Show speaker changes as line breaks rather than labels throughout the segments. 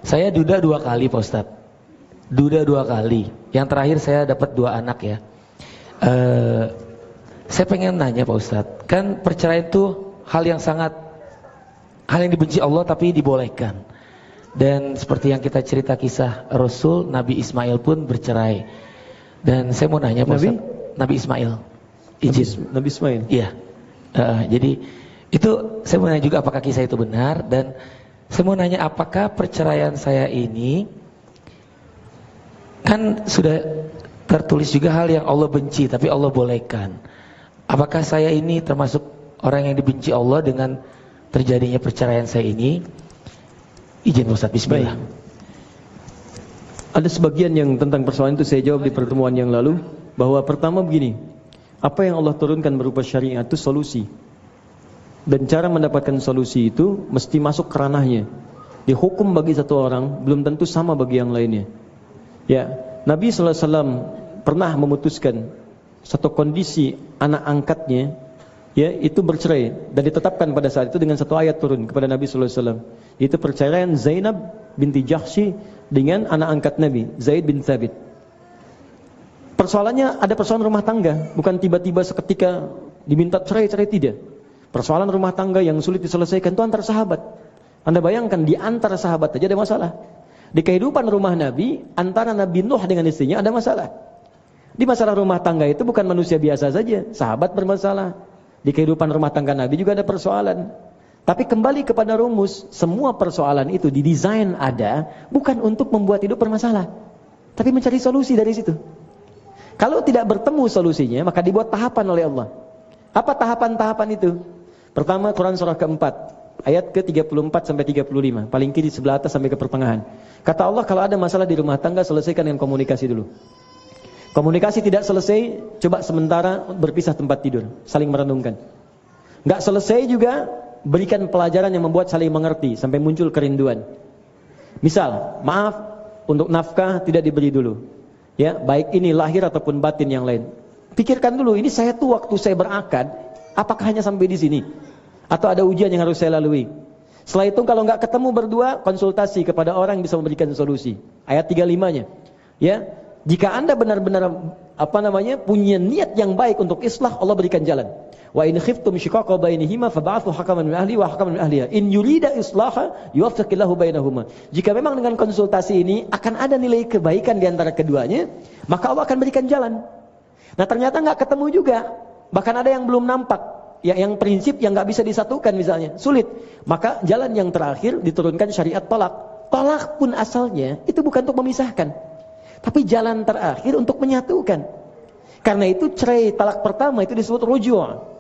Saya duda 2 kali Pak Ustadz. Duda 2 kali. Yang terakhir saya dapat 2 anak ya. Saya pengen nanya Pak Ustadz, kan perceraian itu hal yang dibenci Allah tapi dibolehkan. Dan seperti yang kita cerita kisah Rasul, Nabi Ismail pun bercerai. Dan saya mau nanya Pak Ustadz, Nabi Ismail. Izin.
Nabi Ismail.
Iya. Jadi itu saya mau nanya juga apakah kisah itu benar, dan saya mau nanya apakah perceraian saya ini kan sudah tertulis juga hal yang Allah benci tapi Allah bolehkan. Apakah saya ini termasuk orang yang dibenci Allah dengan terjadinya perceraian saya ini? Izin Ustaz, bismillah.
Ada sebagian yang tentang persoalan itu saya jawab di pertemuan yang lalu, bahwa pertama begini, apa yang Allah turunkan berupa syariat itu solusi. Dan cara mendapatkan solusi itu mesti masuk ke ranahnya. Dihukum bagi satu orang belum tentu sama bagi yang lainnya. Ya, Nabi SAW pernah memutuskan satu kondisi anak angkatnya, ya, itu bercerai dan ditetapkan pada saat itu dengan satu ayat turun kepada Nabi SAW. Itu perceraian Zainab binti Jahsy dengan anak angkat Nabi, Zaid bin Thabit. Persoalannya ada persoalan rumah tangga, bukan tiba-tiba seketika diminta cerai-cerai, tidak. Persoalan rumah tangga yang sulit diselesaikan itu antar sahabat. Anda bayangkan di antara sahabat saja ada masalah. Di kehidupan rumah Nabi, antara Nabi Nuh dengan istrinya ada masalah. Di masalah rumah tangga itu bukan manusia biasa saja, sahabat bermasalah. Di kehidupan rumah tangga Nabi juga ada persoalan. Tapi kembali kepada rumus, semua persoalan itu didesain ada bukan untuk membuat hidup bermasalah, tapi mencari solusi dari situ. Kalau tidak bertemu solusinya, maka dibuat tahapan oleh Allah. Apa tahapan-tahapan itu? Pertama, Quran surah keempat, ayat ke-34 sampai 35, paling kiri sebelah atas sampai ke pertengahan. Kata Allah, kalau ada masalah di rumah tangga, selesaikan dengan komunikasi dulu. Komunikasi tidak selesai, coba sementara berpisah tempat tidur, saling merenungkan. Nggak selesai juga, berikan pelajaran yang membuat saling mengerti sampai muncul kerinduan. Misal, maaf untuk nafkah tidak diberi dulu. Ya, baik ini lahir ataupun batin yang lain. Pikirkan dulu, ini saya tuh waktu saya berakad, apakah hanya sampai di sini? Atau ada ujian yang harus saya lalui? Setelah itu kalau nggak ketemu berdua, konsultasi kepada orang yang bisa memberikan solusi. Ayat 35-nya. Ya, jika Anda benar-benar punya niat yang baik untuk islah, Allah berikan jalan. Wa in khiftum shiqaqa bainihima fab'athu hakaman min ahli wa hakaman min ahliha in yurida islaha yuwaffiqillahu bainahuma. Jika memang dengan konsultasi ini akan ada nilai kebaikan di antara keduanya, maka Allah akan berikan jalan. Nah, ternyata nggak ketemu juga. Bahkan ada yang belum nampak. Ya, yang prinsip yang nggak bisa disatukan misalnya, sulit. Maka jalan yang terakhir diturunkan syariat talak. Talak pun asalnya itu bukan untuk memisahkan, tapi jalan terakhir untuk menyatukan. Karena itu cerai talak pertama itu disebut ruju'.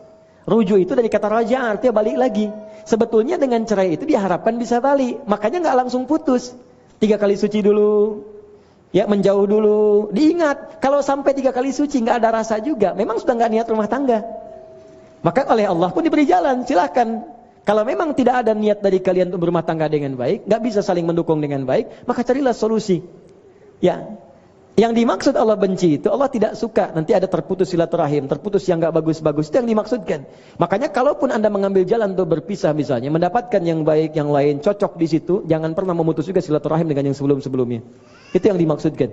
Ruju' itu dari kata raja, artinya balik lagi. Sebetulnya dengan cerai itu diharapkan bisa balik. Makanya nggak langsung putus. 3 kali suci dulu. Ya, menjauh dulu. Diingat, kalau sampai 3 kali suci nggak ada rasa juga, memang sudah nggak niat rumah tangga. Maka oleh Allah pun diberi jalan, silakan. Kalau memang tidak ada niat dari kalian untuk berumah tangga dengan baik, nggak bisa saling mendukung dengan baik, maka carilah solusi. Ya, yang dimaksud Allah benci itu, Allah tidak suka nanti ada terputus silaturahim, terputus yang nggak bagus-bagus, itu yang dimaksudkan. Makanya kalaupun Anda mengambil jalan untuk berpisah misalnya, mendapatkan yang baik, yang lain, cocok di situ, jangan pernah memutus juga silaturahim dengan yang sebelum-sebelumnya. Itu yang dimaksudkan.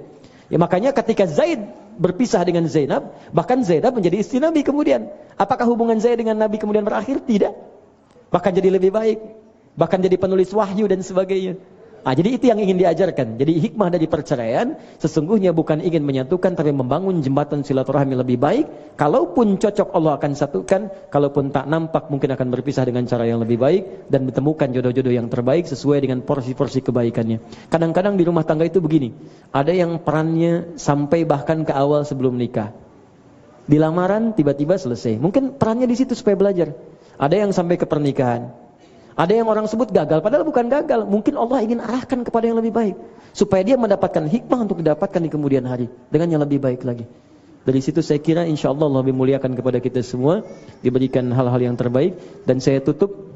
Ya, makanya ketika Zaid berpisah dengan Zainab, bahkan Zainab menjadi istri Nabi kemudian. Apakah hubungan Zaid dengan Nabi kemudian berakhir? Tidak. Bahkan jadi lebih baik. Bahkan jadi penulis wahyu dan sebagainya. Nah, jadi itu yang ingin diajarkan. Jadi hikmah dari perceraian sesungguhnya bukan ingin menyatukan, tapi membangun jembatan silaturahmi lebih baik. Kalaupun cocok Allah akan satukan, kalaupun tak nampak mungkin akan berpisah dengan cara yang lebih baik dan ditemukan jodoh-jodoh yang terbaik sesuai dengan porsi-porsi kebaikannya. Kadang-kadang di rumah tangga itu begini, ada yang perannya sampai bahkan ke awal sebelum nikah. Di lamaran tiba-tiba selesai. Mungkin perannya di situ supaya belajar. Ada yang sampai ke pernikahan. Ada yang orang sebut gagal, padahal bukan gagal. Mungkin Allah ingin arahkan kepada yang lebih baik, supaya dia mendapatkan hikmah untuk didapatkan di kemudian hari dengan yang lebih baik lagi. Dari situ saya kira insya Allah lebih muliakan kepada kita semua, diberikan hal-hal yang terbaik. Dan saya tutup